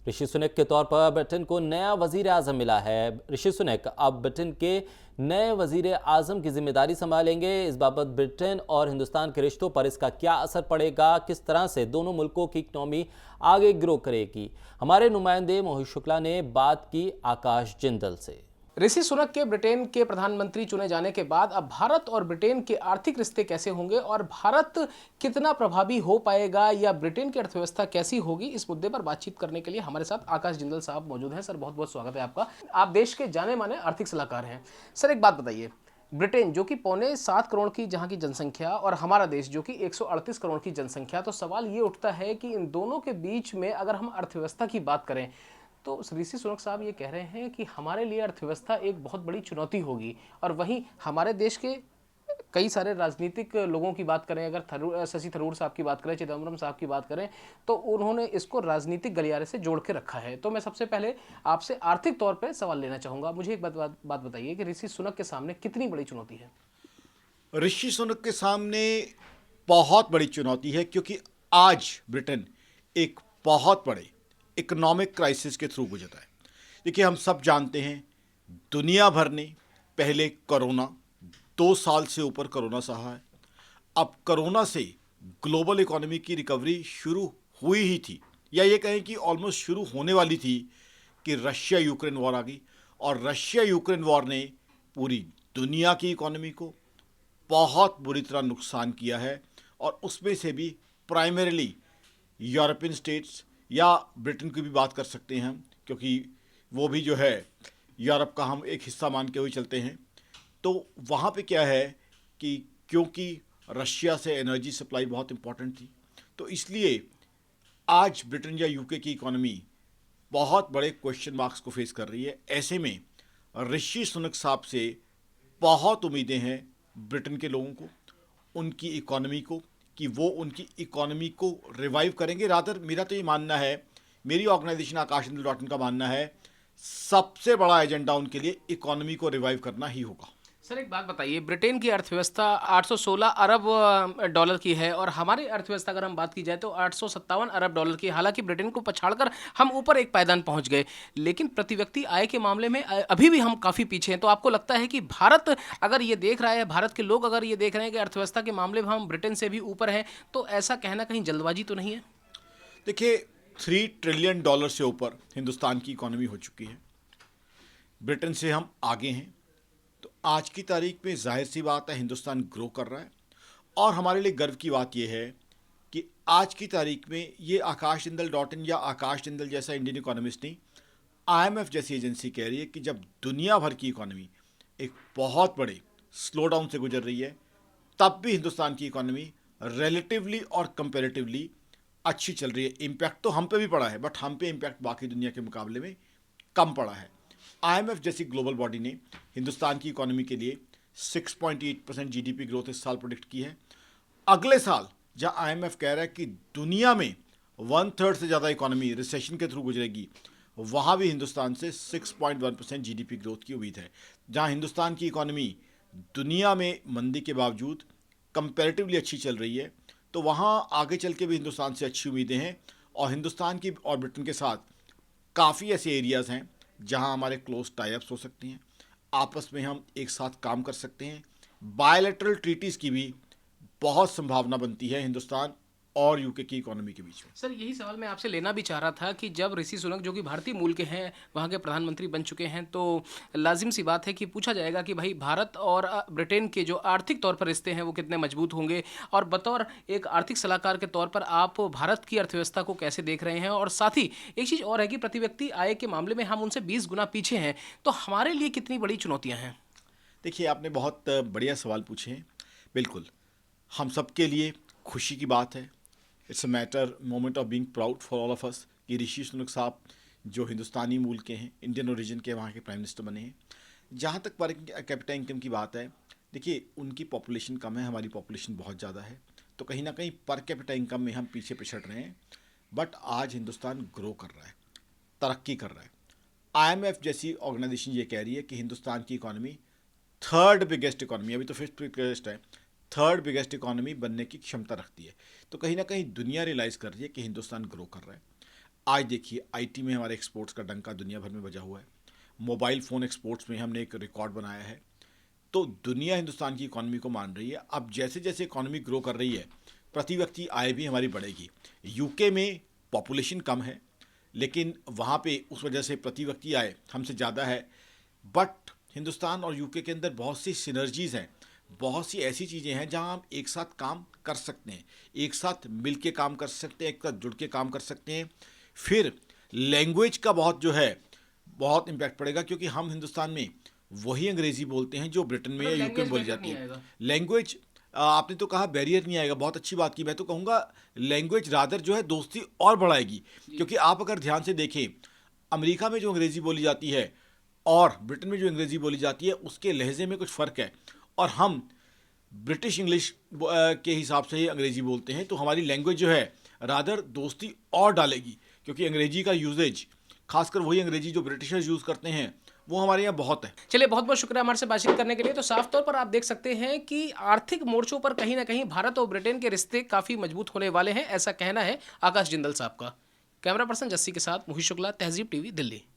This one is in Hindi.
ऋषि सुनक के तौर पर ब्रिटेन को नया वजीर आजम मिला है। ऋषि सुनक अब ब्रिटेन के नए वजीर आजम की जिम्मेदारी संभालेंगे। इस बाबत ब्रिटेन और हिंदुस्तान के रिश्तों पर इसका क्या असर पड़ेगा, किस तरह से दोनों मुल्कों की इकनॉमी आगे ग्रो करेगी, हमारे नुमाइंदे मोहित शुक्ला ने बात की आकाश जिंदल से। ऋषि सुनक के ब्रिटेन के प्रधानमंत्री चुने जाने के बाद अब भारत और ब्रिटेन के आर्थिक रिश्ते कैसे होंगे और भारत कितना प्रभावी हो पाएगा या ब्रिटेन की अर्थव्यवस्था कैसी होगी, इस मुद्दे पर बातचीत करने के लिए हमारे साथ आकाश जिंदल साहब मौजूद हैं। सर, बहुत बहुत स्वागत है आपका। आप देश के जाने माने आर्थिक सलाहकार हैं। सर, एक बात बताइए, ब्रिटेन जो कि 6.25 करोड़ की जहां की जनसंख्या और हमारा देश जो कि 138 करोड़ की जनसंख्या, तो सवाल ये उठता है कि इन दोनों के बीच में अगर हम अर्थव्यवस्था की बात करें तो ऋषि सुनक साहब ये कह रहे हैं कि हमारे लिए अर्थव्यवस्था एक बहुत बड़ी चुनौती होगी। और वहीं हमारे देश के कई सारे राजनीतिक लोगों की बात करें, अगर शशि थरूर साहब की बात करें, चिदम्बरम साहब की बात करें, तो उन्होंने इसको राजनीतिक गलियारे से जोड़ के रखा है। तो मैं सबसे पहले आपसे आर्थिक तौर पर सवाल लेना चाहूँगा। मुझे एक बात बताइए कि ऋषि सुनक के सामने कितनी बड़ी चुनौती है? ऋषि सुनक के सामने बहुत बड़ी चुनौती है, क्योंकि आज ब्रिटेन एक बहुत बड़े इकोनॉमिक क्राइसिस के थ्रू गुजर रहा है। देखिए, हम सब जानते हैं दुनिया भर ने पहले कोरोना 2 साल से ऊपर कोरोना सहा है। अब कोरोना से ग्लोबल इकोनॉमी की रिकवरी शुरू हुई ही थी, या ये कहें कि ऑलमोस्ट शुरू होने वाली थी, कि रशिया यूक्रेन वॉर आ गई। और रशिया यूक्रेन वॉर ने पूरी दुनिया की इकोनॉमी को बहुत बुरी तरह नुकसान किया है। और उसमें से भी प्राइमरीली यूरोपियन स्टेट्स या ब्रिटेन की भी बात कर सकते हैं हम, क्योंकि वो भी जो है यूरोप का हम एक हिस्सा मान के हुए चलते हैं। तो वहाँ पे क्या है कि क्योंकि रशिया से एनर्जी सप्लाई बहुत इंपॉर्टेंट थी, तो इसलिए आज ब्रिटेन या यूके की इकोनॉमी बहुत बड़े क्वेश्चन मार्क्स को फेस कर रही है। ऐसे में ऋषि सुनक साहब से बहुत उम्मीदें हैं ब्रिटेन के लोगों को, उनकी इकोनॉमी को, कि वो उनकी इकोनॉमी को रिवाइव करेंगे। रादर मेरा तो ये मानना है, मेरी ऑर्गेनाइजेशन आकाशचंद्र.in का मानना है, सबसे बड़ा एजेंडा उनके लिए इकोनॉमी को रिवाइव करना ही होगा। सर, एक बात बताइए, ब्रिटेन की अर्थव्यवस्था 816 अरब डॉलर की है और हमारी अर्थव्यवस्था अगर हम बात की जाए तो 857 अरब डॉलर की है। हालांकि ब्रिटेन को पछाड़कर हम ऊपर एक पायदान पहुंच गए, लेकिन प्रति व्यक्ति आय के मामले में अभी भी हम काफ़ी पीछे हैं। तो आपको लगता है कि भारत अगर ये देख रहा है, भारत के लोग अगर ये देख रहे हैं कि अर्थव्यवस्था के मामले में हम ब्रिटेन से भी ऊपर हैं, तो ऐसा कहना कहीं जल्दबाजी तो नहीं है? देखिए, $3 ट्रिलियन से ऊपर हिंदुस्तान की इकोनॉमी हो चुकी है, ब्रिटेन से हम आगे हैं। तो आज की तारीख में जाहिर सी बात है हिंदुस्तान ग्रो कर रहा है। और हमारे लिए गर्व की बात यह है कि आज की तारीख में ये आकाशचंद्र.in या आकाश जिंदल जैसा इंडियन इकोनॉमिस्ट नहीं, IMF जैसी एजेंसी कह रही है कि जब दुनिया भर की इकोनॉमी एक बहुत बड़े स्लो डाउन से गुजर रही है, तब भी हिंदुस्तान की इकोनॉमी रिलेटिवली और कंपैरेटिवली अच्छी चल रही है। इम्पैक्ट तो हम पे भी पड़ा है, बट हम पे इम्पैक्ट बाकी दुनिया के मुकाबले में कम पड़ा है। IMF जैसी ग्लोबल बॉडी ने हिंदुस्तान की इकोनॉमी के लिए 6.8% GDP ग्रोथ इस साल प्रोडिक्ट की है। अगले साल जहां IMF कह रहा है कि दुनिया में 1/3 से ज़्यादा इकोनॉमी रिसेशन के थ्रू गुजरेगी, वहाँ भी हिंदुस्तान से 6.1% GDP ग्रोथ की उम्मीद है। जहाँ हिंदुस्तान की इकोनॉमी दुनिया में मंदी के बावजूद कंपैरेटिवली अच्छी चल रही है, तो वहाँ आगे चल के भी हिंदुस्तान से अच्छी उम्मीदें हैं। और हिंदुस्तान की और ब्रिटेन के साथ काफ़ी ऐसे एरियाज़ हैं जहां हमारे क्लोज टाई-अप्स हो सकती हैं, आपस में हम एक साथ काम कर सकते हैं। बायलैटरल ट्रीटीज़ की भी बहुत संभावना बनती है हिंदुस्तान और यूके की इकोनॉमी के बीच में। सर, यही सवाल मैं आपसे लेना भी चाह रहा था कि जब ऋषि सुनक जो कि भारतीय मूल के हैं, वहाँ के प्रधानमंत्री बन चुके हैं, तो लाजिम सी बात है कि पूछा जाएगा कि भाई भारत और ब्रिटेन के जो आर्थिक तौर पर रिश्ते हैं वो कितने मजबूत होंगे। और बतौर एक आर्थिक सलाहकार के तौर पर आप भारत की अर्थव्यवस्था को कैसे देख रहे हैं? और साथ ही एक चीज़ और है कि प्रति व्यक्ति आय के मामले में हम उनसे 20 गुना पीछे हैं, तो हमारे लिए कितनी बड़ी चुनौतियाँ हैं? देखिए, आपने बहुत बढ़िया सवाल पूछे हैं। बिल्कुल, हम सबके लिए खुशी की बात है। It's a matter moment of being proud for all of us कि ऋषि सुनक साहब जो हिंदुस्तानी मूल के हैं, इंडियन ओरिजिन के, वहाँ के प्राइम मिनिस्टर बने हैं। जहाँ तक पर कैपिटा इनकम की बात है, देखिए उनकी पॉपुलेशन कम है, हमारी पॉपुलेशन बहुत ज़्यादा है, तो कहीं ना कहीं पर कैपिटा इनकम में हम पीछे पिछड़ रहे हैं। बट आज हिंदुस्तान ग्रो कर रहा है, तरक्की कर रहा है। IMF जैसी ऑर्गेनाइजेशन ये कह रही है कि हिंदुस्तान की इकोनॉमी थर्ड बिगेस्ट इकोनॉमी, अभी तो फिफ्थ बिगेस्ट है, थर्ड बिगेस्ट इकोनॉमी बनने की क्षमता रखती है। तो कहीं ना कहीं दुनिया रियलाइज़ कर रही है कि हिंदुस्तान ग्रो कर रहा है। आज देखिए आईटी में हमारे एक्सपोर्ट्स का डंका दुनिया भर में बजा हुआ है। मोबाइल फ़ोन एक्सपोर्ट्स में हमने एक रिकॉर्ड बनाया है। तो दुनिया हिंदुस्तान की इकॉनमी को मान रही है। अब जैसे जैसे इकॉनमी ग्रो कर रही है, प्रति व्यक्ति आय भी हमारी बढ़ेगी। यूके में पॉपुलेशन कम है, लेकिन वहाँ पे उस वजह से प्रति व्यक्ति आय हमसे ज़्यादा है। बट हिंदुस्तान और यूके के अंदर बहुत सी सिनर्जीज़ हैं, बहुत सी ऐसी चीज़ें हैं जहाँ हम एक साथ काम कर सकते हैं, एक साथ मिल के काम कर सकते हैं, एक साथ जुड़ के काम कर सकते हैं। फिर लैंग्वेज का बहुत इम्पैक्ट पड़ेगा, क्योंकि हम हिंदुस्तान में वही अंग्रेज़ी बोलते हैं जो ब्रिटेन में या यूके में बोली जाती है। लैंग्वेज, आपने तो कहा बैरियर नहीं आएगा, बहुत अच्छी बात की। मैं तो कहूँगा लैंग्वेज रादर जो है दोस्ती और बढ़ाएगी, क्योंकि आप अगर ध्यान से देखें, अमेरिका में जो अंग्रेज़ी बोली जाती है और ब्रिटेन में जो अंग्रेज़ी बोली जाती है उसके लहजे में कुछ फ़र्क है, और हम ब्रिटिश इंग्लिश के हिसाब से ही अंग्रेज़ी बोलते हैं। तो हमारी लैंग्वेज जो है रादर दोस्ती और डालेगी, क्योंकि अंग्रेज़ी का यूजेज, खासकर वही अंग्रेज़ी जो ब्रिटिशर्स यूज़ करते हैं, वो हमारे यहाँ बहुत है। चलिए, बहुत बहुत शुक्रिया हमारे से बातचीत करने के लिए। तो साफ तौर पर आप देख सकते हैं कि आर्थिक मोर्चों पर कहीं ना कहीं भारत और ब्रिटेन के रिश्ते काफ़ी मजबूत होने वाले हैं, ऐसा कहना है आकाश जिंदल साहब का। कैमरा पर्सन जस्सी के साथ मोहित शुक्ला, तहजीब टीवी, दिल्ली।